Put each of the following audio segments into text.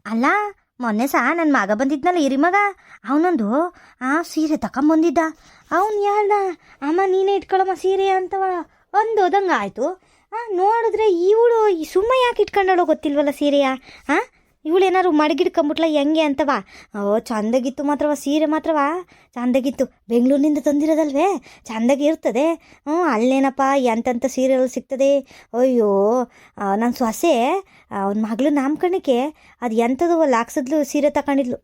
ಅಲ್ಲ, ಮೊನ್ನೆ ನನ್ನ ಮಗ ಬಂದಿದ್ನಲ್ಲ ಹಿರಿ ಮಗ, ಅವನೊಂದು ಸೀರೆ ತಗೊಂಬಂದಿದ್ದ. ಅವನು ಹೇಳ್ದ, ಅಮ್ಮ ನೀನೇ ಇಟ್ಕೊಳಮ್ಮ ಸೀರೆ ಅಂತವ ಹೋದಂಗೆ ಆಯಿತು. ನೋಡಿದ್ರೆ ಇವಳು ಸುಮ್ಮ ಯಾಕೆ ಇಟ್ಕೊಂಡಳೋ ಗೊತ್ತಿಲ್ವಲ್ಲ ಸೀರೆಯ. ಇವಳು ಏನಾರು ಮಡಗಿಡ್ಕೊಂಬಿಟ್ಲ ಹೆಂಗೆ ಅಂತವ. ಚಂದಾಗಿತ್ತು ಮಾತ್ರವ, ಸೀರೆ ಮಾತ್ರವ ಚಂದಾಗಿತ್ತು. ಬೆಂಗಳೂರಿನಿಂದ ತಂದಿರೋದಲ್ವೇ, ಚಂದಾಗಿ ಇರ್ತದೆ. ಅಲ್ಲೇನಪ್ಪ ಎಂತೆಂಥ ಸೀರೆಗಳು ಸಿಗ್ತದೆ. ಅಯ್ಯೋ, ನನ್ನ ಸೊಸೆ ಅವನ ಮಗಳು ನಾಮಕರಣಕ್ಕೆ ಅದು ಎಂಥದ್ದು ಲಾಕ್ಸದ್ಲು ಸೀರೆ ತಗೊಂಡಿದ್ಲು.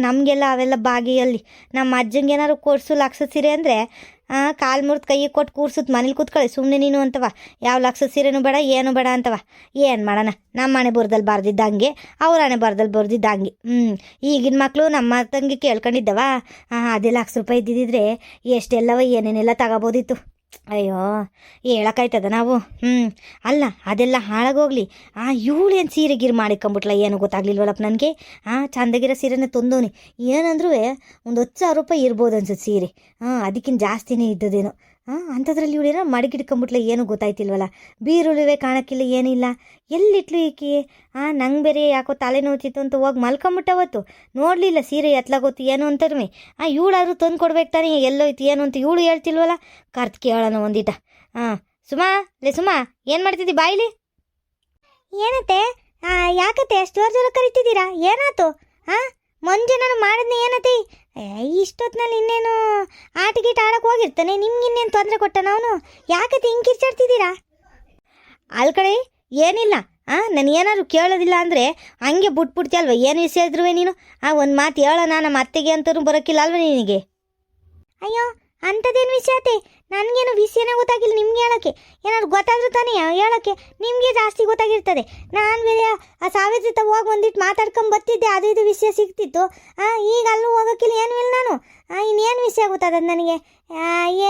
ನಮಗೆಲ್ಲ ಅವೆಲ್ಲ ಬಾಗಿಯಲ್ಲಿ ನಮ್ಮ ಅಜ್ಜಂಗೆ ಏನಾರು ಕೊಡ್ಸು ಲಾಕ್ಸದ ಸೀರೆ ಅಂದರೆ ಕಾಲು ಮುರಿದು ಕೈಗೆ ಕೊಟ್ಟು ಕೂರ್ಸುತ್ತೆ, ಮನೇಲಿ ಕೂತ್ಕೊಳ್ಳಿ ಸುಮ್ಮನೆ ನೀನು ಅಂತವ. ಯಾವ ಲಕ್ಷದ ಸೀರೆನೂ ಬೇಡ ಏನು ಬೇಡ ಅಂತವ. ಏನು ಮಾಡೋಣ, ನಮ್ಮ ಮನೆ ಬರ್ದಲ್ಲಿ ಬರ್ದಿದ್ದಂಗೆ ಅವ್ರ ಹಣೆ ಬರ್ದಲ್ಲಿ ಬರ್ದಿದ್ದಂಗೆ. ಈಗಿನ ಮಕ್ಕಳು ನಮ್ಮ ತಂಗಿ ಕೇಳ್ಕೊಂಡಿದ್ದವ. ಅದೇ ₹1,00,000 ಇದ್ದಿದ್ದರೆ ಎಷ್ಟೆಲ್ಲವ ಏನೇನೆಲ್ಲ ತಗೋಬೋದಿತ್ತು. ಅಯ್ಯೋ, ಹೇಳೋಕ್ಕಾಯ್ತದ ನಾವು? ಅಲ್ಲ, ಅದೆಲ್ಲ ಹಾಳಾಗೋಗ್ಲಿ. ಇವಳು ಏನು ಸೀರೆ ಗೀರೆ ಮಾಡಿಕೊಂಬಿಟ್ಲ, ಏನು ಗೊತ್ತಾಗ್ಲಿಲ್ವಲ್ಲಪ್ಪ ನನಗೆ. ಚಂದಾಗಿರೋ ಸೀರೆನೇ ತಂದೋನಿ. ಏನಂದ್ರೂ ಒಂದು ₹10,000 ಇರ್ಬೋದು ಅನ್ಸುತ್ತೆ ಸೀರೆ. ಅದಕ್ಕಿಂತ ಜಾಸ್ತಿನೇ ಇದ್ದದೇನೋ. ಅಂಥದ್ರಲ್ಲಿ ಇವಳೇನೋ ಮಡಗಿಡ್ಕೊಂಬಿಟ್ಲ, ಏನೂ ಗೊತ್ತಾಯ್ತಿಲ್ವಲ್ಲ. ಬೀರುಳುವೆ ಕಾಣಕ್ಕಿಲ್ಲ, ಏನಿಲ್ಲ. ಎಲ್ಲಿಟ್ಲು ಈಕಿ? ನಂಗೆ ಬೇರೆ ಯಾಕೋ ತಲೆ ನೋಯ್ತಿತ್ತು ಅಂತ ಹೋಗಿ ಮಲ್ಕೊಂಬಿಟ್ಟವತ್ತು. ನೋಡಲಿಲ್ಲ ಸೀರೆ ಎತ್ಲಾಗೊತ್ತು ಏನು ಅಂತರ್ಮೆ. ಇವಳಾದ್ರೂ ತಂದು ಕೊಡ್ಬೇಕು ತಾನೇ, ಎಲ್ಲೋಯ್ತು ಏನು ಅಂತ ಇವಳು ಹೇಳ್ತಿಲ್ವಲ್ಲ. ಕರ್ತು ಕೇಳೋಣ ಒಂದಿಟ. ಸುಮಾ, ಸುಮಾ, ಏನು ಮಾಡ್ತಿದ್ದಿ ಬಾಯಿಲಿ? ಏನತ್ತೆ? ಯಾಕತ್ತೆ ಅಷ್ಟು ಜೋರ ಕರಿತಿದ್ದೀರಾ? ಏನಾಯ್ತು? ಮುಂಜೆ ನಾನು ಮಾಡಿದ್ನಿ ಏನತ್ತೆ? ಇಷ್ಟೊತ್ತಿನಲ್ಲಿ ಇನ್ನೇನು ಆಟಗೀಟ ಆಡಕ್ಕೆ ಹೋಗಿರ್ತಾನೆ, ನಿಮ್ಗಿನ್ನೇನು ತೊಂದರೆ ಕೊಟ್ಟನ ಅವನು? ಯಾಕತ್ತೆ ಹಿಂಗೆ ಕಿರ್ಚಾಡ್ತಿದ್ದೀರಾ? ಅಲ್ಲಿ ಕಡೆ ಏನಿಲ್ಲ. ನಾನು ಏನಾದ್ರು ಕೇಳೋದಿಲ್ಲ ಅಂದರೆ ಹಂಗೆ ಬಿಟ್ಬಿಡ್ತಿ ಅಲ್ವ? ಏನು ವಿಷಯ ಇದ್ರೂ ನೀನು ಒಂದು ಮಾತು ಹೇಳೋಣ, ನಮ್ಮ ಅತ್ತೆಗೆ ಅಂತೂ ಬರೋಕ್ಕಿಲ್ಲ ಅಲ್ವ ನಿನಗೆ? ಅಯ್ಯೋ, ಅಂಥದ್ದೇನು ವಿಷಯ ಅತ್ತೆ? ನನಗೇನು ವಿಷಯನೇ ಗೊತ್ತಾಗಿಲ್ಲ ನಿಮ್ಗೆ ಹೇಳೋಕ್ಕೆ. ಏನಾದ್ರು ಗೊತ್ತಾದ್ರೂ ತಾನೇ ಹೇಳೋಕ್ಕೆ, ನಿಮಗೆ ಜಾಸ್ತಿ ಗೊತ್ತಾಗಿರ್ತದೆ. ನಾನು ಬೇರೆ ಆ ಸಾವಿರ ಜೊತೆ ಹೋಗಿ ಒಂದಿಟ್ಟು ಮಾತಾಡ್ಕೊಂಡು ಬರ್ತಿದ್ದೆ, ಅದು ಇದು ವಿಷಯ ಸಿಗ್ತಿತ್ತು. ಈಗ ಅಲ್ಲೂ ಹೋಗೋಕ್ಕಿಲ್ಲ, ಏನೂ ಇಲ್ಲ. ನಾನು ಇನ್ನೇನು ವಿಷಯ ಗೊತ್ತಾಗದು ನನಗೆ?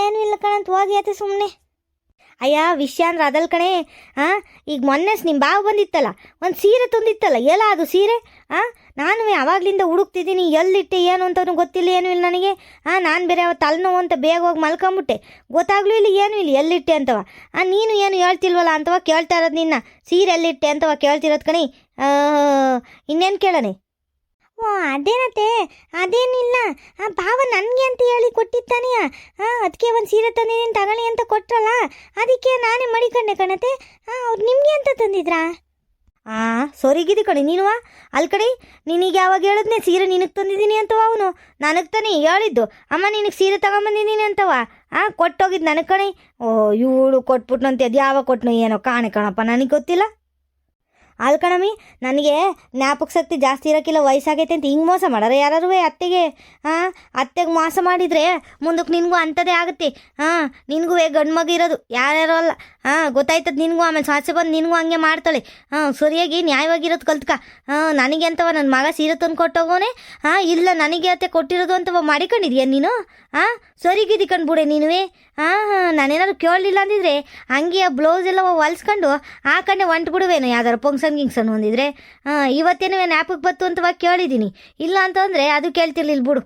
ಏನೂ ಇಲ್ಲ ಕಣಂತ ಹೋಗಿ ಆಯ್ತು ಸುಮ್ಮನೆ. ಅಯ್ಯ, ವಿಷಯ ಅಂದ್ರೆ ಅದಲ್ ಕಣೆ. ಈಗ ಮೊನ್ನೆ ನಿಮ್ಮ ಬಾವು ಬಂದಿತ್ತಲ್ಲ, ಒಂದು ಸೀರೆ ತಂದಿತ್ತಲ್ಲ, ಎಲ್ಲ ಅದು ಸೀರೆ. ನಾನು ಅವಾಗಲಿಂದ ಹುಡುಕ್ತಿದ್ದೀನಿ, ಎಲ್ಲಿಟ್ಟೆ ಏನು ಅಂತವನು ಗೊತ್ತಿಲ್ಲ, ಏನೂ ಇಲ್ಲ ನನಗೆ. ನಾನು ಬೇರೆ ಅವತ್ತು ತಲೆನೋವು ಅಂತ ಬೇಗ ಹೋಗಿ ಮಲ್ಕೊಂಬಿಟ್ಟೆ, ಗೊತ್ತಾಗ್ಲೂ ಇಲ್ಲ ಏನೂ ಇಲ್ಲ ಎಲ್ಲಿಟ್ಟೆ ಅಂತವ. ನೀನು ಏನು ಹೇಳ್ತಿಲ್ವಲ್ಲ ಅಂತವ ಕೇಳ್ತಾ ಇರೋದು. ನಿನ್ನ ಸೀರೆ ಎಲ್ಲಿಟ್ಟೆ ಅಂತವ ಕೇಳ್ತಿರೋದು ಕಣಿ. ಇನ್ನೇನು ಕೇಳನೆ? ಅದೇನತ್ತೆ, ಅದೇನಿಲ್ಲ. ಭಾವ ನನಗೆ ಅಂತ ಹೇಳಿ ಕೊಟ್ಟಿತ್ತಾನೆ. ಅದಕ್ಕೆ ಒಂದು ಸೀರೆ ತಂದಿದ್ದೀನಿ ತಗೊಳ್ಳಿ ಅಂತ ಕೊಟ್ರಲ್ಲ, ಅದಕ್ಕೆ ನಾನೇ ಮಡಿಕೊಂಡೆ ಕಣತೆ. ಅವ್ರು ನಿಮಗೆ ಅಂತ ತಂದಿದ್ರಾ? ಸೊರಿಗಿದಿ ಕಣೆ ನೀನು. ಅಲ್ಲಿ ಕಡೆ ನಿನಗೆ ಯಾವಾಗ ಹೇಳಿದ್ನೆ ಸೀರೆ ನಿನಗೆ ತಂದಿದ್ದೀನಿ ಅಂತವ ಅವನು? ನನಗೆ ತಾನೇ ಹೇಳಿದ್ದು, ಅಮ್ಮ ನಿನಗೆ ಸೀರೆ ತಗೊಂಬಂದಿದ್ದೀನಿ ಅಂತವ. ಕೊಟ್ಟೋಗಿದ್ದು ನನಗೆ ಕಣೆ. ಇವಳು ಕೊಟ್ಬಿಟ್ನಂತೆ, ಅದು ಯಾವಾಗ ಕೊಟ್ಟನು ಏನೋ ಕಾಣೆ ಕಣಪ್ಪ, ನನಗೆ ಗೊತ್ತಿಲ್ಲ. ಅದು ಕಣಮಿ, ನನಗೆ ಜ್ಞಾಪಕ ಶಕ್ತಿ ಜಾಸ್ತಿ ಇರೋಕ್ಕಿಲ್ಲ, ವಯಸ್ಸಾಗೈತೆ ಅಂತ ಹಿಂಗೆ ಮೋಸ ಮಾಡಾರೆ ಯಾರು ಅತ್ತೆಗೆ? ಅತ್ತೆಗೆ ಮೋಸ ಮಾಡಿದರೆ ಮುಂದಕ್ಕೆ ನಿನಗೂ ಅಂಥದ್ದೇ ಆಗುತ್ತೆ. ನಿನಗೂ ಗಂಡು ಮಗ ಇರೋದು, ಯಾರ್ಯಾರೋ ಅಲ್ಲ. ಗೊತ್ತಾಯ್ತದ ನಿನಗೂ. ಆಮೇಲೆ ಸಾಸೆ ಬಂದು ನಿನಗೂ ಹಂಗೆ ಮಾಡ್ತಾಳೆ. ಸರಿಯಾಗಿ ನ್ಯಾಯವಾಗಿರೋದು ಕಲ್ತ್ಕ. ನನಗೆ ಅಂತವ ನನ್ನ ಮಗ ಸೀರೆ ತಂದು ಕೊಟ್ಟೋಗೋನೆ. ಇಲ್ಲ ನನಗೆ ಅತ್ತೆ ಕೊಟ್ಟಿರೋದು ಅಂತವ ಮಾಡಿಕೊಂಡಿದ್ಯಾ ನೀನು? ಸರಿಗಿದಿ ಕಂಡುಬಿಡೆ ನೀನುವೇ. ನಾನೇನಾದ್ರು ಕೇಳಲಿಲ್ಲ ಅಂದಿದ್ರೆ ಹಂಗೆ ಆ ಬ್ಲೌಸ್ ಎಲ್ಲ ಹೊಲ್ಸ್ಕೊಂಡು ಹಾಕೊಂಡೆ ಹೊಂಟು ಬಿಡುವೇನು ಯಾವ್ದಾರು ಫಂಕ್ಷನ್ ಗಿಂಕ್ಷನ್ ಹೊಂದಿದ್ರೆ. ಇವತ್ತೇನು ಜ್ಞಾಪಕ್ಕೆ ಬತ್ತು ಅಂತವ ಕೇಳಿದ್ದೀನಿ. ಇಲ್ಲ ಅಂತಂದರೆ ಅದು ಕೇಳ್ತಿರ್ಲಿಲ್ಲ ಬಿಡು.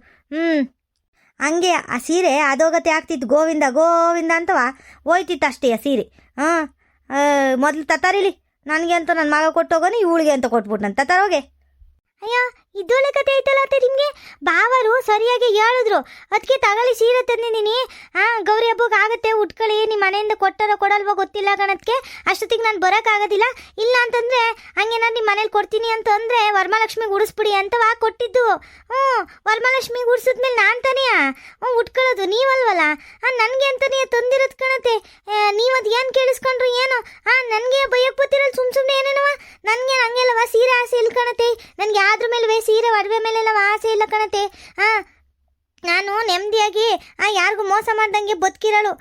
ಹಂಗೆ ಆ ಸೀರೆ ಅದೋಗತ್ತೆ ಆಗ್ತಿತ್ತು, ಗೋವಿಂದ ಗೋವಿಂದ ಅಂತವ ಹೋಯ್ತಿತ್ತು ಅಷ್ಟೇ ಆ ಸೀರೆ. ಮೊದಲು ತತಾರಿಲಿ, ನನಗೆ ಅಂತ ನನ್ನ ಮಗ ಕೊಟ್ಟೋಗೋನು, ಇವಳಿಗೆ ಅಂತ ಕೊಟ್ಬಿಟ್ಟು ನಾನು ತತಾರೋಗೆ. ಅಯ್ಯೋ, ಇದೊಳ್ಳೆ ಕತೆ ಐತಲ್ಲ ಅತ್ತೆ ನಿಮಗೆ. ಬಾವರು ಸರಿಯಾಗಿ ಹೇಳಿದ್ರು, ಅದಕ್ಕೆ ತಗೊಳ್ಳಿ ಸೀರೆ ತಂದಿದ್ದೀನಿ. ಗೌರಿ ಹಬ್ಬಕ್ಕೆ ಆಗುತ್ತೆ, ಉಟ್ಕೊಳ್ಳಿ. ನಿಮ್ಮ ಮನೆಯಿಂದ ಕೊಟ್ಟಾರೋ ಕೊಡಲ್ವೋ ಗೊತ್ತಿಲ್ಲ ಕಣದಕ್ಕೆ, ಅಷ್ಟೊತ್ತಿಗೆ ನಾನು ಬರೋಕ್ಕಾಗೋದಿಲ್ಲ. ಇಲ್ಲ ಅಂತಂದರೆ ಹಂಗೆ ನಾನು ನಿಮ್ಮ ಮನೇಲಿ ಕೊಡ್ತೀನಿ ಅಂತಂದರೆ ವರಮಹಾಲಕ್ಷ್ಮಿಗೆ ಉಡಿಸ್ಬಿಡಿ ಅಂತವ ಕೊಟ್ಟಿದ್ದು. ವರಮಹಾಲಕ್ಷ್ಮಿಗೆ ಉಡ್ಸಿದ್ಮೇಲೆ ನಾನು ತಾನೇ ಉಟ್ಕೊಳ್ಳೋದು, ನೀವಲ್ವಲ್ಲ. ನನಗೆ ಅಂತಲೇ ತಂದಿರೋದು ಕಣತೆ. ನೀವು ಅದು ಏನು ಕೇಳಿಸ್ಕೊಂಡ್ರು ಏನು? ನನಗೆ ಬೈಯಕ್ಕೆ ಬರ್ತಿರಲ್ಲ ಸುಮ್ಮನೆ ಏನೇನವ. ನನಗೆ ಹಂಗೆಲ್ಲವ ಸೀರೆ ಆಸೆ ಇಲ್ಲ ಕಣತೆ. ನನಗೆ ಯಾವ್ದ್ರ ಮೇಲೆ ಸೀರೆ ಒಡವೆ ಮೇಲೆಲ್ಲ ಆಸೆ ಇಲ್ಲ ಕಣತೆ. ನಾನು ನೆಮ್ಮದಿಯಾಗಿ ಯಾರಿಗೂ ಮೋಸ ಮಾಡ್ದಂಗೆ ಬದುಕಿರೋಳು.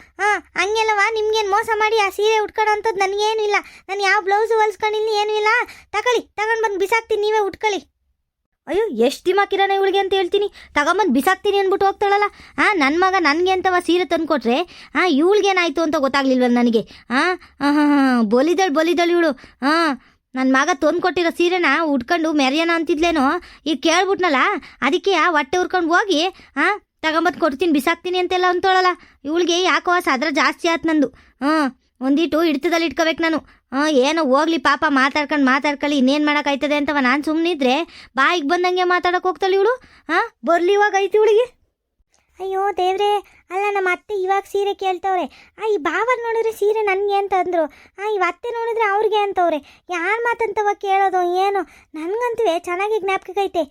ಹಂಗೆಲ್ಲವ ನಿಮ್ಗೇನು ಮೋಸ ಮಾಡಿ ಆ ಸೀರೆ ಉಟ್ಕೊಳ್ಳೋ ಅಂಥದ್ದು ನನಗೇನು ಇಲ್ಲ. ನಾನು ಯಾವ ಬ್ಲೌಸು ಹೊಲ್ಸ್ಕೊಂಡಿಲ್ಲ, ಏನೂ ಇಲ್ಲ. ತಗೊಂಡು ಬಂದು ಬಿಸಾಕ್ತೀನಿ, ನೀವೇ ಉಟ್ಕೊಳ್ಳಿ. ಅಯ್ಯೋ, ಎಷ್ಟು ದಿಮಾಕಿರೋಣ ಇವಳಿಗೆ ಅಂತ ಹೇಳ್ತೀನಿ. ತಗೊಂಬಂದು ಬಿಸಾಕ್ತೀನಿ ಅಂದ್ಬಿಟ್ಟು ಹೋಗ್ತಾಳಲ್ಲ. ನನ್ನ ಮಗ ನನಗೆ ಅಂತವ ಸೀರೆ ತಂದು ಕೊಟ್ರೆ ಇವಳಿಗೇನಾಯಿತು ಅಂತ ಗೊತ್ತಾಗ್ಲಿಲ್ವಲ್ಲ ನನಗೆ. ಬಲಿದಳು ಇವಳು. ನನ್ನ ಮಗ ತಂದು ಕೊಟ್ಟಿರೋ ಸೀರೆನ ಉಟ್ಕೊಂಡು ಮೆರೆಯೋಣ ಅಂತಿದ್ಲೇನೋ, ಈಗ ಕೇಳ್ಬಿಟ್ನಲ್ಲ, ಅದಕ್ಕೆ ಹೊಟ್ಟೆ ಉರ್ಕೊಂಡು ಹೋಗಿ ತಗೊಂಬತ್ತು ಕೊಡ್ತೀನಿ ಬಿಸಾಕ್ತೀನಿ ಅಂತೆಲ್ಲ ಅಂತೋಳಲ್ಲ. ಇವಳಿಗೆ ಯಾಕೋ ಸದ್ರ ಜಾಸ್ತಿ ಆಯ್ತು ನಂದು. ಒಂದಿಟ್ಟು ಹಿಡ್ತದಲ್ಲಿ ಇಟ್ಕೋಬೇಕು ನಾನು. ಏನೋ ಹೋಗ್ಲಿ ಪಾಪ ಮಾತಾಡ್ಕೊಳ್ಳಿ ಇನ್ನೇನು ಮಾಡೋಕ್ಕಾಯ್ತದೆ ಅಂತವ ನಾನು ಸುಮ್ಮನಿದ್ರೆ ಬಾಯಿಗೆ ಬಂದಂಗೆ ಮಾತಾಡೋಕೆ ಹೋಗ್ತಾಳೆ ಇವಳು. ಬರಲಿ ಇವಾಗ ಐತಿ ಇವಳಿಗೆ. ಅಯ್ಯೋ ದೇವ್ರೆ, ಅಲ್ಲ ನಮ್ಮ ಅತ್ತೆ ಇವಾಗ ಸೀರೆ ಕೇಳ್ತವ್ರೆ. ಈ ಬಾವರ್ ನೋಡಿದ್ರೆ ಸೀರೆ ನನಗೆ ಅಂತ ಅಂದರು. ಇವ ಅತ್ತೆ ನೋಡಿದ್ರೆ ಅವ್ರಿಗೆ ಅಂತವ್ರೆ. ಯಾರು ಮಾತಂತವ ಕೇಳೋದು ಏನೋ. ನನಗಂತೂ ಚೆನ್ನಾಗಿ ಜ್ಞಾಪಕ ಐತೆ.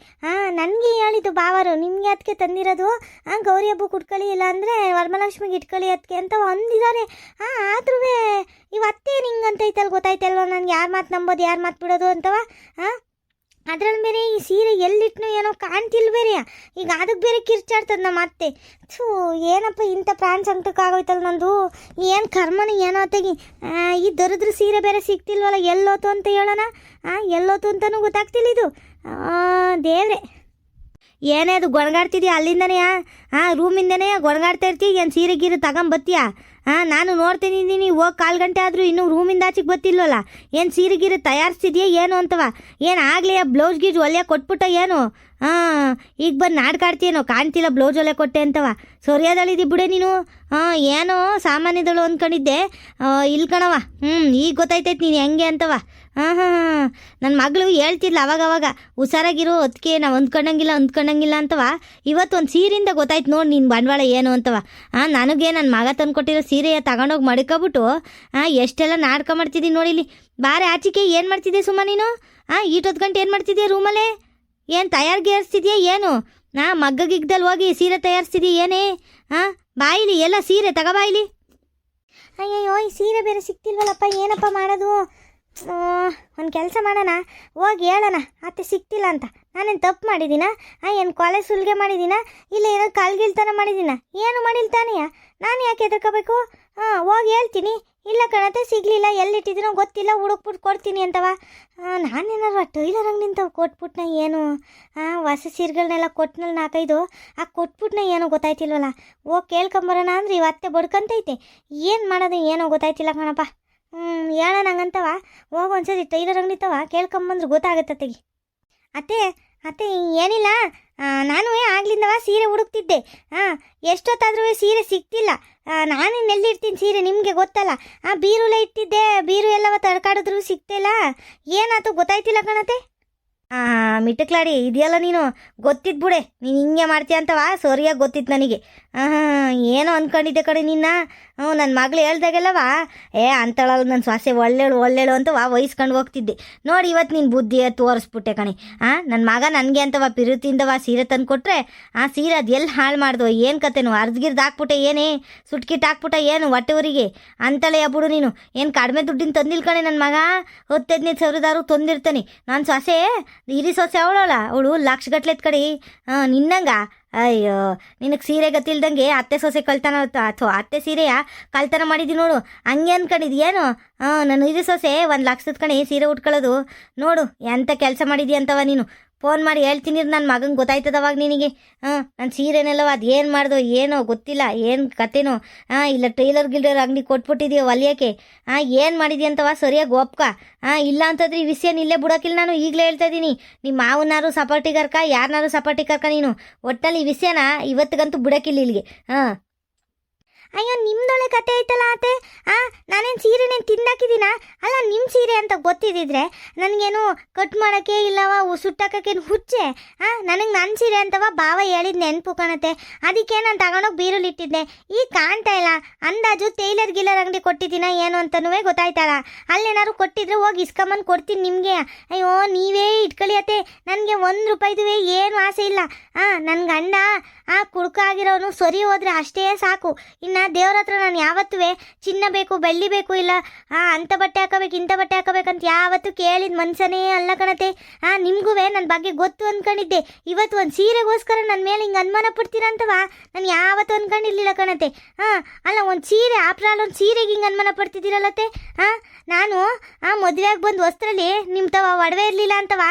ನನಗೆ ಹೇಳಿದ್ದು ಬಾವರು, ನಿಮಗೆ ಅದಕ್ಕೆ ತಂದಿರೋದು ಗೌರಿ ಹಬ್ಬಕ್ಕೆ ಉಟ್ಕೊಳ್ಳಿ, ಇಲ್ಲ ಅಂದರೆ ವರಮಹಾಲಕ್ಷ್ಮಿಗೆ ಇಟ್ಕೊಳ್ಳಿ ಅದಕ್ಕೆ ಅಂತ ಅಂದಿದ್ದಾರೆ. ಆದ್ರೂ ಇವ ಅತ್ತೆ ನಿಂಗಂತೈತಲ್ಲ, ಗೊತ್ತಾಯ್ತಲ್ವ ನನಗೆ ಯಾರು ಮಾತು ನಂಬೋದು ಯಾರು ಮಾತು ಬಿಡೋದು ಅಂತವ. ಅದ್ರಲ್ಲಿ ಬೇರೆ ಈ ಸೀರೆ ಎಲ್ಲಿಟ್ನೋ ಏನೋ ಕಾಣ್ತಿಲ್ ಬೇರೆ. ಈಗ ಅದಕ್ಕೆ ಬೇರೆ ಕಿರ್ಚಾಡ್ತದೆ ನಮ್ಮ ಅತ್ತೆ. ಏನಪ್ಪ ಇಂಥ ಪ್ರಾಣ ಸಂಕಟಕ್ಕಾಗೋಯ್ತಲ್ಲ ನಂದು. ಏನು ಕರ್ಮನ ಏನೋ ತೆಗಿ. ಈ ದರಿದ್ರ ಸೀರೆ ಬೇರೆ ಸಿಗ್ತಿಲ್ವಲ್ಲ, ಎಲ್ಲೋತು ಅಂತ ಹೇಳೋಣ. ಎಲ್ಲೋತು ಅಂತಲೂ ಗೊತ್ತಾಗ್ತಿಲ್ಲ ಇದು. ದೇವ್ರೆ, ಏನೇ ಅದು ಗೊಣಗಾಡ್ತಿದ್ಯಾ ಅಲ್ಲಿಂದನೇ? ರೂಮಿಂದನೇ ಗೊಣಗಾಡ್ತಾ ಇರ್ತೀಯ. ಏನು ಸೀರೆ ಗೀರೆ ತಗೊಂಬತ್ತೀಯಾ? ನಾನು ನೋಡ್ತಿದ್ದೀನಿ ಹೋಗಿ 1/4 ಗಂಟೆ ಆದರೂ ಇನ್ನೂ ರೂಮಿಂದ ಆಚೆಗೆ ಗೊತ್ತಿಲ್ವಲ್ಲ. ಏನು ಸೀರೆ ಗೀರೆ ತಯಾರಿಸ್ತಿದ್ಯಾ ಏನು ಅಂತವ? ಏನು ಆಗಲಿ ಬ್ಲೌಸ್ ಗೀಜ್ ಒಳ್ಳೆ ಕೊಟ್ಬಿಟ್ಟ ಏನು? ಈಗ ಬಂದು ನಾಡ್ಕಾಡ್ತೀಯೇನೋ, ಕಾಣ್ತಿಲ್ಲ ಬ್ಲೌಸ್ ಒಳ್ಳೆ ಕೊಟ್ಟೆ ಅಂತವ. ಸರಿಯಾದಳಿದಿ ಬಿಡೆ ನೀನು. ಏನೋ ಸಾಮಾನ್ಯದಳು ಅಂದ್ಕೊಂಡಿದ್ದೆ, ಇಲ್ಲಿ ಕಣವ. ಈಗ ಗೊತ್ತಾಯ್ತೈತೆ ನೀನು ಹೆಂಗೆ ಅಂತವ. ನನ್ನ ಮಗಳು ಹೇಳ್ತಿದ್ಲ ಅವಾಗವಾಗ, ಹುಷಾರಾಗಿರೋ ಅದಕ್ಕೆ ನಾವು ಹೊಂದ್ಕೊಂಡಂಗಿಲ್ಲ ಅಂತವ. ಇವತ್ತು ಒಂದು ಸೀರೆಯಿಂದ ಗೊತ್ತಾಯ್ತು ನೋಡಿ ನಿನ್ನ ಬಂಡವಾಳ ಏನು ಅಂತವ. ನನಗೆ ನನ್ನ ಮಗ ತಂದುಕೊಟ್ಟಿರೋ ಸೀರೆಯ ತಗೊಂಡೋಗಿ ಮಡ್ಕೊಬಿಟ್ಟು ಎಷ್ಟೆಲ್ಲ ನಾಟಕ ಮಾಡ್ತಿದ್ದೀನಿ ನೋಡಿಲಿ. ಬಾರೆ ಆಚಿಕೆ ಏನು ಮಾಡ್ತಿದ್ದೆ ಸುಮ್ಮ ನೀನು? ಈಟೊತ್ತು ಗಂಟೆ ಏನು ಮಾಡ್ತಿದ್ಯಾ ರೂಮಲ್ಲೇ? ಏನು ತಯಾರಿಸ್ತಿದ್ಯಾ ಏನು? ಮಗ್ಗಗಿಗ್ದಲ್ಲಿ ಹೋಗಿ ಸೀರೆ ತಯಾರಿಸ್ತಿದ್ಯಾ ಏನೇ? ಬಾಯಿಲಿ ಎಲ್ಲ ಸೀರೆ ತಗೋಬಾಯಿಲಿ. ಅಯ್ಯಯ್ಯೋ, ಈ ಸೀರೆ ಬೇರೆ ಸಿಕ್ತಿಲ್ವಲ್ಲಪ್ಪ, ಏನಪ್ಪ ಮಾಡೋದು? ಒಂದು ಕೆಲಸ ಮಾಡೋಣ, ಹೋಗಿ ಹೇಳೋಣ ಅತ್ತೆ ಸಿಕ್ತಿಲ್ಲ ಅಂತ. ನಾನೇನು ತಪ್ಪು ಮಾಡಿದ್ದೀನ? ಏನು ಕೊಲೆ ಸುಲಿಗೆ ಮಾಡಿದ್ದೀನ? ಇಲ್ಲ ಏನೋ ಕಲ್ಗಿಲ್ತನ ಮಾಡಿದ್ದೀನ? ಏನು ಮಾಡಿಲ್ತಾನೆಯ? ನಾನು ಯಾಕೆ ಎದುರ್ಕೋಬೇಕು? ಹೋಗಿ ಹೇಳ್ತೀನಿ, ಇಲ್ಲ ಕಣತೆ ಸಿಗಲಿಲ್ಲ, ಎಲ್ಲಿಟ್ಟಿದ್ದೀನೋ ಗೊತ್ತಿಲ್ಲ, ಹುಡುಕ್ಬಿಟ್ಟು ಕೊಡ್ತೀನಿ ಅಂತವ. ನಾನೇನಾರು ಟೈಲರ್ ಅಂಗಡಿಂತವು ಕೊಟ್ಬಿಟ್ನ ಏನು? ಹೊಸ ಸೀರೆಗಳನ್ನೆಲ್ಲ ಕೊಟ್ಟನಲ್ಲ 4-5, ಕೊಟ್ಬಿಟ್ನ ಏನೋ ಗೊತ್ತಾಯ್ತಿಲ್ವಲ್ಲ. ಹೋಗಿ ಕೇಳ್ಕೊಂಬರೋಣ ಅಂದ್ರೆ ಇವತ್ತೆ ಬಡ್ಕಂತೈತೆ. ಏನು ಮಾಡೋದು ಏನೋ ಗೊತ್ತಾಯ್ತಿಲ್ಲ ಕಣಪ್ಪ. ಹೇಳೋಣ ಹಂಗಂತವ. ಹೋಗಿ ಒಂದ್ಸರಿ ಟೈಲರ್ ಅಂಗಡಿ ತವ ಕೇಳ್ಕೊಂಬಂದ್ರೆ ಗೊತ್ತಾಗತ್ತೆ ತೆಗಿ. ಅತ್ತೆ ಏನಿಲ್ಲ, ನಾನು ಆಗ್ಲಿಂದವ ಸೀರೆ ಹುಡುಕ್ತಿದ್ದೆ. ಎಷ್ಟೊತ್ತಾದ್ರೂ ಸೀರೆ ಸಿಗ್ತಿಲ್ಲ. ನಾನಿನ್ನೆಲ್ಲಿರ್ತೀನಿ ಸೀರೆ ನಿಮಗೆ ಗೊತ್ತಲ್ಲ. ಬೀರುಲೇ ಇಟ್ಟಿದ್ದೆ, ಬೀರು ಎಲ್ಲವ ತಡ್ಕಾಡಿದ್ರು ಸಿಗ್ತಿಲ್ಲ. ಏನಾಯ್ತು ಗೊತ್ತಾಯ್ತಿಲ್ಲ ಕಣತೆ. ಮಿಟ್ಟಕ್ಲಾಡಿ ಇದೆಯಲ್ಲ ನೀನು, ಗೊತ್ತಿದ್ದು ಬಿಡೆ ನೀನು ಹಿಂಗೆ ಮಾಡ್ತೀಯ ಅಂತವ. ಸರಿಯಾಗಿ ಗೊತ್ತಿತ್ತು ನನಗೆ. ಏನೋ ಅಂದ್ಕೊಂಡಿದ್ದೆ ಕಡೆ ನಿನ್ನ. ನನ್ನ ಮಗಳು ಹೇಳ್ದಾಗೆಲ್ಲವ ಅಂತಳಲ್ಲ ನನ್ನ ಸೊಸೆ ಒಳ್ಳೆಳು ಅಂತವ ವಹಿಸ್ಕೊಂಡು ಹೋಗ್ತಿದ್ದೆ. ನೋಡಿ ಇವತ್ತು ನೀನು ಬುದ್ಧಿ ತೋರಿಸ್ಬಿಟ್ಟೆ ಕಣೆ. ನನ್ನ ಮಗ ನನಗೆ ಅಂತವ ಪಿರುತಿಂದವ ಸೀರೆ ತಂದು ಕೊಟ್ಟರೆ ಸೀರೆ ಅದು ಎಲ್ಲಿ ಹಾಳು ಮಾಡ್ದೋ ಏನು ಕತೆನು? ಅರ್ಧಗಿರ್ದು ಹಾಕ್ಬಿಟ್ಟೆ ಏನೇ? ಸುಟ್ಕಿಟ್ಟು ಹಾಕ್ಬಿಟ್ಟ ಏನು ಹೊಟ್ಟೆವರಿಗೆ ಅಂತಲೇ ಬಿಡು ನೀನು. ಏನು ಕಡಿಮೆ ದುಡ್ಡಿನ ತಂದಿಲ್ಲ ಕಣೆ ನನ್ನ ಮಗ. 10-15 ಸಾವಿರದಾರು ತಂದಿರ್ತಾನೆ. ನನ್ನ ಸೊಸೆ ಹಿರಿ ಸೊಸೆ ಅವಳು ಲಕ್ಷಗಟ್ಲೆ ಕಡೆ. ನಿನ್ನಂಗ ಅಯ್ಯೋ, ನಿನಗೆ ಸೀರೆ ಗೊತ್ತಿಲ್ದಂಗೆ ಅತ್ತೆ ಸೊಸೆ ಕಳ್ತನ ಅಥವಾ ಅತ್ತೆ ಸೀರೆಯ ಕಳ್ತನ ಮಾಡಿದ್ದಿ ನೋಡು. ಹಂಗೆ ಅಂದ್ಕೊಂಡಿದ್ಯೇನು? ನನ್ನ ಹಿರಿ ಸೊಸೆ 1 ಲಕ್ಷದ ಕಣೆ ಸೀರೆ ಉಟ್ಕೊಳ್ಳೋದು. ನೋಡು ಎಂಥ ಕೆಲಸ ಮಾಡಿದ್ಯ ಅಂತವ ನೀನು. ಫೋನ್ ಮಾಡಿ ಹೇಳ್ತೀನಿ ನನ್ನ ಮಗಂಗೆ ಗೊತ್ತಾಯ್ತದವಾಗ ನಿನಗೆ. ನನ್ನ ಸೀರೆನೆಲ್ಲವ ಅದು ಏನು ಮಾಡ್ದೋ ಏನೋ ಗೊತ್ತಿಲ್ಲ, ಏನು ಕತೆನೋ. ಇಲ್ಲ ಟೈಲರ್ ಅಂಗಡಿ ಕೊಟ್ಬಿಟ್ಟಿದೀಯ ಹೊಲಿಯೋಕ್ಕೆ. ಏನು ಮಾಡಿದ್ಯ ಅಂತವ ಸರಿಯಾಗಿ ಒಪ್ಕ. ಇಲ್ಲ ಅಂತಂದ್ರೆ ಈ ವಿಷಯನ ಇಲ್ಲೇ ಬಿಡೋಕಿಲ್ಲ ನಾನು, ಈಗಲೇ ಹೇಳ್ತಾ ಇದ್ದೀನಿ. ನಿಮ್ಮ ಮಾವನಾರು ಸಪಾಟಿಗರ್ಕ ಯಾರನ್ನಾರು ಸಪಾಟಿಗರ್ಕ ನೀನು. ಒಟ್ಟಲ್ಲಿ ಈ ವಿಷಯನ ಇವತ್ತಿಗಂತೂ ಬಿಡೋಕಿಲ್ಲ ಇಲ್ಲಿಗೆ. ಅಯ್ಯೋ, ನಿಮ್ದೊಳೆ ಕತೆ ಐತಲ್ಲ ಅತ್ತೆ. ನಾನೇನು ಸೀರೆನೇನು ತಿಂದಾಕಿದ್ದೀನ? ಅಲ್ಲ, ನಿಮ್ಮ ಸೀರೆ ಅಂತ ಗೊತ್ತಿದ್ದಿದ್ರೆ ನನಗೇನು ಕಟ್ ಮಾಡೋಕ್ಕೆ ಇಲ್ಲವ ಸುಟ್ಟಾಕೇನು ಹುಚ್ಚೆ? ನನಗೆ ನನ್ನ ಸೀರೆ ಅಂತವ ಭಾವ ಹೇಳಿದ್ ನೆನಪು ಕಾಣತ್ತೆ. ಅದಕ್ಕೆ ನಾನು ತಗೊಂಡೋಗಿ ಬೀರಲ್ಲಿ ಇಟ್ಟಿದ್ದೆ. ಈಗ ಕಾಣ್ತಾ ಇಲ್ಲ. ಅಂದಾಜು ಟೈಲರ್ ಅಂಗಡಿ ಕೊಟ್ಟಿದ್ದೀನ ಏನು ಅಂತನೂ ಗೊತ್ತಾಯ್ತಲ್ಲ. ಅಲ್ಲೇನಾದ್ರು ಕೊಟ್ಟಿದ್ರೆ ಹೋಗಿ ಇಸ್ಕೊಂಬಂದು ಕೊಡ್ತೀನಿ ನಿಮಗೆ. ಅಯ್ಯೋ, ನೀವೇ ಇಟ್ಕೊಳ್ಳಿ ಅತ್ತೆ, ನನಗೆ 1 ರೂಪಾಯಿದು ಏನು ಆಸೆ ಇಲ್ಲ. ನನ್ನ ಗಂಡ ಕುಡ್ಕ ಆಗಿರೋನು ಸರಿ ಹೋದ್ರೆ ಅಷ್ಟೇ ಸಾಕು. ಇನ್ನು ದೇವ್ರ ಹತ್ರ ನಾನು ಯಾವತ್ತೂ ಚಿನ್ನ ಬೇಕು ಬೆಳ್ಳಿ ಬೇಕು ಇಲ್ಲ ಅಂಥ ಬಟ್ಟೆ ಹಾಕೋಬೇಕು ಇಂಥ ಬಟ್ಟೆ ಹಾಕೋಬೇಕಂತ ಯಾವತ್ತೂ ಕೇಳಿದ ಮನ್ಸನೇ ಅಲ್ಲ ಕಣತೆ. ನಿಮಗೂ ನನ್ನ ಬಗ್ಗೆ ಗೊತ್ತು ಅಂದ್ಕೊಂಡಿದ್ದೆ. ಇವತ್ತು ಒಂದು ಸೀರೆಗೋಸ್ಕರ ನನ್ನ ಮೇಲೆ ಹಿಂಗೆ ಅನುಮಾನ ಪಡ್ತೀರಂತವ ನಾನು ಯಾವತ್ತೂ ಅಂದ್ಕೊಂಡಿರ್ಲಿಲ್ಲ ಕಣತೆ. ಅಲ್ಲ, ಒಂದು ಸೀರೆ ಆಪ್ರಾಲ್ ಒಂದು ಸೀರೆಗೆ ಹಿಂಗೆ ಅನುಮಾನ ಪಡ್ತಿದ್ದೀರಲ್ಲತ್ತೆ. ನಾನು ಮದುವೆಯಾಗಿ ಬಂದು ವಸ್ತ್ರಲ್ಲಿ ನಿಮ್ಮ ತವ ಒಡವೆ ಇರಲಿಲ್ಲ ಅಂತವ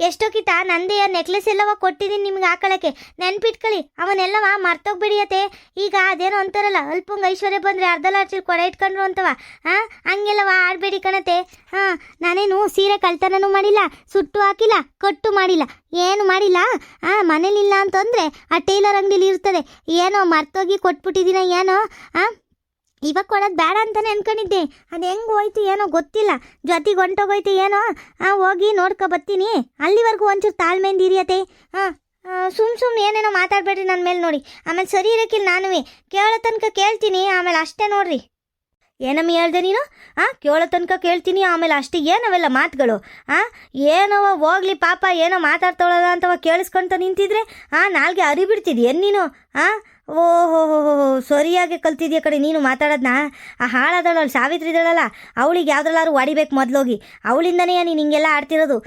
ಎಷ್ಟೋಕಿತ ನಂದೇ ನೆಕ್ಲೆಸ್ ಎಲ್ಲವ ಕೊಟ್ಟಿದ್ದೀನಿ ನಿಮ್ಗೆ ಹಾಕೊಳ್ಳೋಕ್ಕೆ. ನೆನ್ಪಿಟ್ಕೊಳ್ಳಿ, ಅವನ್ನೆಲ್ಲವ ಮರ್ತೋಗ್ಬಿಡಿಯತ್ತೆ. ಈಗ ಅದೇನೋ ಅಂತಾರಲ್ಲ, ಅಲ್ಪಂಗೆ ಐಶ್ವರ್ಯ ಬಂದರೆ ಅರ್ಧ ಲಾರ್ಚಲ್ಲಿ ಕೊಡೆ ಇಟ್ಕೊಂಡ್ರು ಅಂತವ. ಹಂಗೆಲ್ಲವ ಆಡಬೇಡಿ ಕಣತೆ. ನಾನೇನು ಸೀರೆ ಕಳ್ತನೂ ಮಾಡಿಲ್ಲ, ಸುಟ್ಟು ಹಾಕಿಲ್ಲ, ಕಟ್ಟು ಮಾಡಿಲ್ಲ, ಏನು ಮಾಡಿಲ್ಲ. ಮನೇಲಿಲ್ಲ ಅಂತಂದರೆ ಆ ಟೈಲರ್ ಅಂಗಡಿಲಿ ಇರ್ತದೆ. ಏನೋ ಮರ್ತೋಗಿ ಕೊಟ್ಬಿಟ್ಟಿದ್ದೀನ ಏನೋ. ಇವಾಗ ಕೊಡೋದು ಬೇಡ ಅಂತಾನೆ ಅನ್ಕೊಂಡಿದ್ದೆ. ಅದು ಹೆಂಗೆ ಹೋಯ್ತು ಏನೋ ಗೊತ್ತಿಲ್ಲ, ಜೊತೆಗೆ ಹೊಂಟೋಗೋಯ್ತು ಏನೋ. ಹೋಗಿ ನೋಡ್ಕೊ ಬರ್ತೀನಿ. ಅಲ್ಲಿವರೆಗೂ ಒಂಚೂರು ತಾಳ್ಮೆಯಿಂದ ಇರಿಯತ್ತೆ. ಸುಮ್ಮನೆ ಏನೇನೋ ಮಾತಾಡಬೇಡ್ರಿ ನನ್ನ ಮೇಲೆ ನೋಡಿ. ಆಮೇಲೆ ಸರಿ ಇರೋಕ್ಕಿಲ್ಲ. ನಾನು ಕೇಳೋ ತನಕ ಕೇಳ್ತೀನಿ, ಆಮೇಲೆ ಅಷ್ಟೇ ನೋಡ್ರಿ. ಏನಮ್ಮ ಹೇಳ್ದೆ ನೀನು? ಕೇಳೋ ತನಕ ಕೇಳ್ತೀನಿ ಆಮೇಲೆ ಅಷ್ಟೇ ಏನವೆಲ್ಲ ಮಾತುಗಳು? ಏನವ ಹೋಗ್ಲಿ ಪಾಪ, ಏನೋ ಮಾತಾಡ್ತಾಳಲ್ಲ ಅಂತವ ಕೇಳಿಸ್ಕೊಂತ ನಿಂತಿದ್ರೆ ನಾಲ್ಗೆ ಅರಿಬಿಡ್ತಿದ್ಯೇನು ನೀನು? ಓಹೋ ಸರಿಯಾಗಿ ಕಲ್ತಿದ್ಯ ಕಡೆ ನೀನು ಮಾತಾಡೋದನ್ನ. ಹಾಳಾದವಳು ಸಾವಿತ್ರಿ ಇದ್ದಾಳಲ್ಲ, ಅವಳಿಗೆ ಯಾವ್ದ್ರಲ್ಲಾರು ಹೊಡಿಬೇಕು ಮೊದಲೋಗಿ. ಅವಳಿಂದನೇ ನೀನು ಹಿಂಗೆಲ್ಲ ಆಡ್ತಿರೋದು.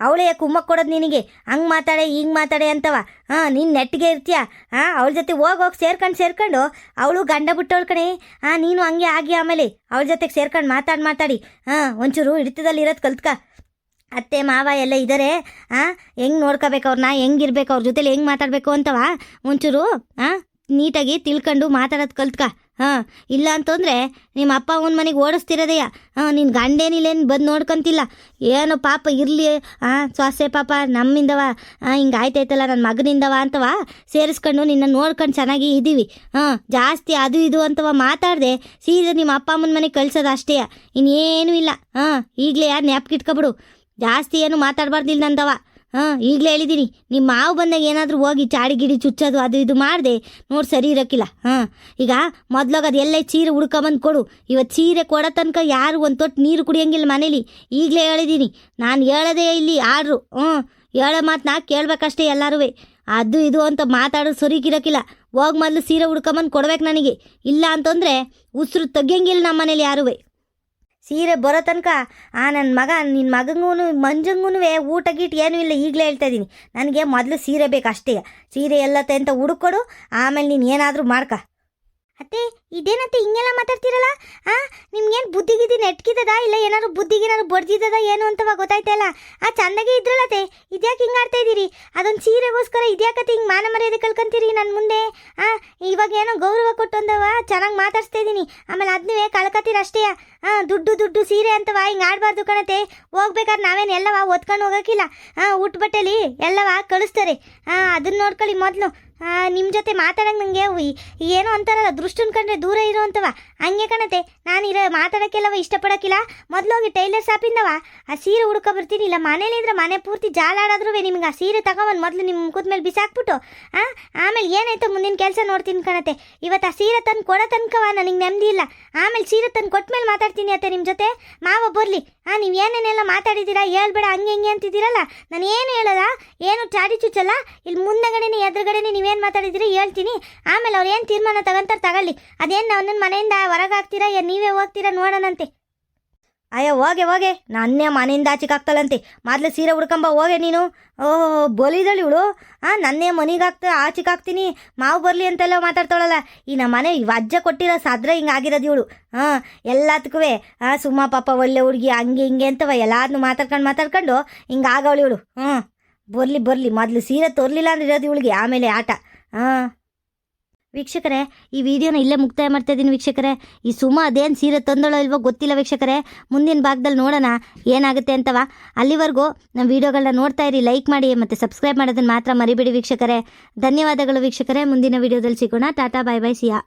ಅವಳೇ ಕುಮ್ಮಕ್ಕೆ ಕೊಡೋದು ನಿನಗೆ. ಹಂಗೆ ಮಾತಾಡೆ ಹಿಂಗೆ ಮಾತಾಡೆ ಅಂತವ. ನೀನು ನೆಟ್ಟಿಗೆ ಇರ್ತೀಯ. ಅವಳ ಜೊತೆ ಹೋಗಿ ಸೇರ್ಕೊಂಡು ಅವಳು ಗಂಡ ಬಿಟ್ಟವಳು ಕಣೆ. ನೀನು ಹಂಗೆ ಆಗಿ ಆಮೇಲೆ ಅವಳ ಜೊತೆಗೆ ಸೇರ್ಕೊಂಡು ಮಾತಾಡಿ ಒಂಚೂರು ಹಿಡಿತದಲ್ಲಿ ಇರೋದು ಕಲ್ತ್ಕ. ಅತ್ತೆ ಮಾವ ಎಲ್ಲ ಇದ್ದಾರೆ. ಹೆಂಗೆ ನೋಡ್ಕೋಬೇಕು ಅವ್ರನ್ನ, ಹೆಂಗಿರ್ಬೇಕು ಅವ್ರ ಜೊತೆಲಿ ಹೆಂಗೆ ಮಾತಾಡಬೇಕು ಅಂತವ ಒಂಚೂರು ನೀಟಾಗಿ ತಿಳ್ಕೊಂಡು ಮಾತಾಡೋದು ಕಲ್ತ್ಕ. ಇಲ್ಲ ಅಂತಂದರೆ ನಿಮ್ಮ ಅಪ್ಪ ಅವನ ಮನೆಗೆ ಓಡಿಸ್ತಿರೋದೆಯಾ? ನಿನ್ನ ಗಂಡೇನಿಲ್ಲೇನು ಬಂದು ನೋಡ್ಕೊಂತಿಲ್ಲ. ಏನೋ ಪಾಪ ಇರಲಿ, ಸ್ವಾಸೆ ಪಾಪ ನಮ್ಮಿಂದವ ಹಿಂಗೆ ಆಯ್ತಾಯ್ತಲ್ಲ ನನ್ನ ಮಗನಿಂದವ ಅಂತವ ಸೇರಿಸ್ಕೊಂಡು ನಿನ್ನ ನೋಡ್ಕೊಂಡು ಚೆನ್ನಾಗಿ ಇದ್ದೀವಿ. ಜಾಸ್ತಿ ಅದು ಇದು ಅಂತವ ಮಾತಾಡದೆ ಸೀದಾ ನಿಮ್ಮ ಅಪ್ಪ ಅಮ್ಮನ ಮನೆಗೆ ಕಳ್ಸೋದು ಅಷ್ಟೇ, ಇನ್ನೇನೂ ಇಲ್ಲ. ಈಗಲೇ ಯಾರು ಜ್ಞಾಪಕಿಟ್ಕೊಬಿಡು. ಜಾಸ್ತಿ ಏನು ಮಾತಾಡಬಾರ್ದಿಲ್ಲ ನಂದವ. ಈಗಲೇ ಹೇಳಿದ್ದೀನಿ. ನಿಮ್ಮ ಮಾವು ಬಂದಾಗ ಏನಾದರೂ ಹೋಗಿ ಚಾಡಿ ಗಿಡಿ ಚುಚ್ಚೋದು ಅದು ಇದು ಮಾಡಿದೆ ನೋಡಿ ಸರಿ ಇರೋಕ್ಕಿಲ್ಲ. ಈಗ ಮೊದ್ಲಾಗ ಎಲ್ಲ ಸೀರೆ ಹುಡ್ಕೊಂಬಂದು ಕೊಡು. ಇವತ್ತು ಸೀರೆ ಕೊಡೋ ತನಕ ಯಾರು ಒಂದು ತೊಟ್ಟು ನೀರು ಕುಡಿಯೋಂಗಿಲ್ಲ ಮನೇಲಿ. ಈಗಲೇ ಹೇಳಿದ್ದೀನಿ ನಾನು. ಹೇಳೋದೇ ಇಲ್ಲಿ ಆಡ್ರು. ಹೇಳೋ ಮಾತನ್ನ ಕೇಳಬೇಕಷ್ಟೇ ಎಲ್ಲರೂ. ಅದು ಇದು ಅಂತ ಮಾತಾಡೋದು ಸರಿಗಿರೋಕ್ಕಿಲ್ಲ. ಹೋಗಿ ಮೊದಲು ಸೀರೆ ಹುಡ್ಕೊಂಬಂದು ಕೊಡ್ಬೇಕು ನನಗೆ. ಇಲ್ಲ ಅಂತಂದರೆ ಉಸಿರು ತೆಗಿಯಂಗಿಲ್ಲ ನಮ್ಮ ಮನೇಲಿ ಯಾರೂ. ಸೀರೆ ಬರೋ ತನಕ ನನ್ನ ಮಗ ನಿನ್ನ ಮಗಂಗೂ ಮಂಜಂಗೂ ಊಟ ಗೀಟ ಏನೂ ಇಲ್ಲ. ಈಗಲೇ ಹೇಳ್ತಾ ಇದ್ದೀನಿ, ನನಗೆ ಮೊದಲು ಸೀರೆ ಬೇಕು ಅಷ್ಟೇ. ಸೀರೆ ಎಲ್ಲತ್ತೆ ಅಂತ ಹುಡುಕೊಡು, ಆಮೇಲೆ ನೀನು ಏನಾದರೂ ಮಾಡ್ಕ. ಅತ್ತೆ ಇದೇನತ್ತೆ ಹಿಂಗೆಲ್ಲ ಮಾತಾಡ್ತೀರಲ್ಲ? ನಿಮ್ಗೇನು ಬುದ್ಧಿಗಿದ್ದಿ ನೆಟ್ಕಿದ್ದದ ಇಲ್ಲ ಏನಾದ್ರು ಬುದ್ಧಿಗೇನಾದ್ರು ಬಡ್ದಿದ್ದದ ಏನು ಅಂತವ ಗೊತ್ತಾಯ್ತಲ್ಲ. ಚಂದಾಗೆ ಇದ್ರಲ್ಲತ್ತೆ, ಇದ್ಯಾಕೆ ಹಿಂಗೆ ಆಡ್ತಾ ಇದ್ದೀರಿ? ಅದೊಂದು ಸೀರೆಗೋಸ್ಕರ ಇದ್ಯಾಕತ್ತೆ ಹಿಂಗೆ ಮಾನ ಮರ್ಯಾದೆ ಕಳ್ಕೊಂತೀರಿ ನನ್ನ ಮುಂದೆ? ಇವಾಗ ಏನೋ ಗೌರವ ಕೊಟ್ಟೊಂದವ ಚೆನ್ನಾಗಿ ಮಾತಾಡ್ಸ್ತಾ ಇದ್ದೀನಿ, ಆಮೇಲೆ ಅದನ್ನೇ ಕಳ್ಕೊತೀರ ಅಷ್ಟೇ. ದುಡ್ಡು ಸೀರೆ ಅಂತವ ಹಿಂಗೆ ಆಡಬಾರ್ದು ಕಣತೆ. ಹೋಗ್ಬೇಕಾದ್ರೆ ನಾವೇನು ಎಲ್ಲವ ಒತ್ಕೊಂಡು ಹೋಗೋಕ್ಕಿಲ್ಲ. ಊಟ ಬಟ್ಟೆಲಿ ಎಲ್ಲವ ಕಳಿಸ್ತಾರೆ. ಅದನ್ನ ನೋಡ್ಕೊಳ್ಳಿ ಮೊದಲು. ನಿಮ್ಮ ಜೊತೆ ಮಾತಾಡೋಕೆ ನನಗೆ ಏನೋ ಅಂತಾರಲ್ಲ, ದೃಷ್ಟನ್ ಕಂಡ್ರೆ ದೂರ ಇರೋ ಅಂತವ ಹಂಗೆ ಕಣತೆ. ನಾನು ಮಾತಾಡೋಕ್ಕೆಲ್ಲವ ಇಷ್ಟಪಡೋಕ್ಕಿಲ್ಲ. ಮೊದಲೋಗಿ ಟೈಲರ್ ಶಾಪಿಂದವ ಸೀರೆ ಹುಡ್ಕೊಬರ್ತೀನಿ. ಇಲ್ಲ ಮನೇಲಿದ್ರೆ ಮನೆ ಪೂರ್ತಿ ಜಾಲಾಡಾದ್ರೂ ನಿಮ್ಗೆ ಆ ಸೀರೆ ತಗೊಂಬಂದು ಮೊದಲು ನಿಮ್ಮ ಮುಖದ ಮೇಲೆ ಬಿಸಾಕ್ಬಿಟ್ಟು ಆಮೇಲೆ ಏನಾಯ್ತು ಮುಂದಿನ ಕೆಲಸ ನೋಡ್ತೀನಿ ಕಣತೆ. ಇವತ್ತು ಆ ಸೀರೆ ತಂದು ಕೊಡೋ ತನಕವ ನನಗೆ ನೆಮ್ಮದಿ ಇಲ್ಲ. ಆಮೇಲೆ ಸೀರೆ ತಂದು ಕೊಟ್ಟ ಮೇಲೆ ಮಾತಾಡ್ತೀನಿ ಅತ್ತೆ ನಿಮ್ಮ ಜೊತೆ. ಮಾವ ಬರಲಿ. ನೀವು ಏನೇನೆಲ್ಲ ಮಾತಾಡಿದ್ದೀರಾ ಹೇಳ್ಬೇಡ ಹಂಗೆ ಹಿಂಗೆ ಅಂತಿದ್ದೀರಲ್ಲ, ನಾನು ಏನು ಹೇಳೋದ ಏನು ಚಾಡಿ ಚುಚ್ಚಲ್ಲ. ಇಲ್ಲಿ ಮುಂದಗಡೆನೇ ಎದುರುಗಡೆನೇ ನೀವೇನು ಮಾತಾಡಿದ್ದೀರಿ ಹೇಳ್ತೀನಿ. ಆಮೇಲೆ ಅವ್ರು ಏನು ತೀರ್ಮಾನ ತಗೊಂತಾರೆ ತಗೊಳ್ಳಿ. ಅದೇನು ಅವನನ್ನ ಮನೆಯಿಂದ ಹೊರಗೆ ಹಾಕ್ತೀರಾ ನೀವೇ ಹೋಗ್ತೀರಾ ನೋಡೋಣಂತೆ. ಅಯ್ಯೋ ಹೋಗೆ ನನ್ನೇ ಮನೆಯಿಂದ ಆಚೆಗಾಗ್ತಾಳಂತೆ. ಮೊದಲು ಸೀರೆ ಹುಡ್ಕೊಂಬ ಹೋಗೆ ನೀನು. ಬಲಿದಳು ಇವಳು. ನನ್ನೇ ಮನೆಗೆ ಆಚೆಗೆ ಹಾಕ್ತೀನಿ ಮಾವು ಬರಲಿ ಅಂತೆಲ್ಲ ಮಾತಾಡ್ತಾಳಲ್ಲ. ಈ ನಮ್ಮ ಮನೆ ಅಜ್ಜ ಕೊಟ್ಟಿರೋ ಸಾದ್ರೆ ಹಿಂಗೆ ಆಗಿರೋದು ಇವಳು. ಎಲ್ಲದಕ್ಕೂ ಸುಮ್ಮ ಪಾಪ ಒಳ್ಳೆ ಹುಡುಗಿ ಹಂಗೆ ಹಿಂಗೆ ಅಂತವ ಎಲ್ಲಾದನ್ನು ಮಾತಾಡ್ಕೊಂಡು ಹಿಂಗೆ ಆಗವಳು ಇವಳು. ಬರಲಿ ಮೊದಲು ಸೀರೆ ತೋರ್ಲಿಲ್ಲ ಅಂದ್ರೆ ಇರೋದು ಇವಳಿಗೆ ಆಮೇಲೆ ಆಟ. ವೀಕ್ಷಕರೇ, ಈ ವಿಡಿಯೋನ ಇಲ್ಲೇ ಮುಕ್ತಾಯ ಮಾಡ್ತಾ ಇದ್ದೀನಿ ವೀಕ್ಷಕರೇ. ಈ ಸುಮಾ ಅದೇನು ಸೀರೆ ತಂದಳೋ ಇಲ್ವೋ ಗೊತ್ತಿಲ್ಲ ವೀಕ್ಷಕರೇ. ಮುಂದಿನ ಭಾಗದಲ್ಲಿ ನೋಡೋಣ ಏನಾಗುತ್ತೆ ಅಂತವ. ಅಲ್ಲಿವರೆಗೂ ನಮ್ಮ ವಿಡಿಯೋಗಳನ್ನ ನೋಡ್ತಾ ಇರಿ, ಲೈಕ್ ಮಾಡಿ ಮತ್ತು ಸಬ್ಸ್ಕ್ರೈಬ್ ಮಾಡೋದನ್ನು ಮಾತ್ರ ಮರಿಬೇಡಿ ವೀಕ್ಷಕರೇ. ಧನ್ಯವಾದಗಳು ವೀಕ್ಷಕರೇ. ಮುಂದಿನ ವಿಡಿಯೋದಲ್ಲಿ ಸಿಗೋಣ. ಟಾಟಾ ಬಾಯ್ ಬಾಯ್ ಸಿಯಾ.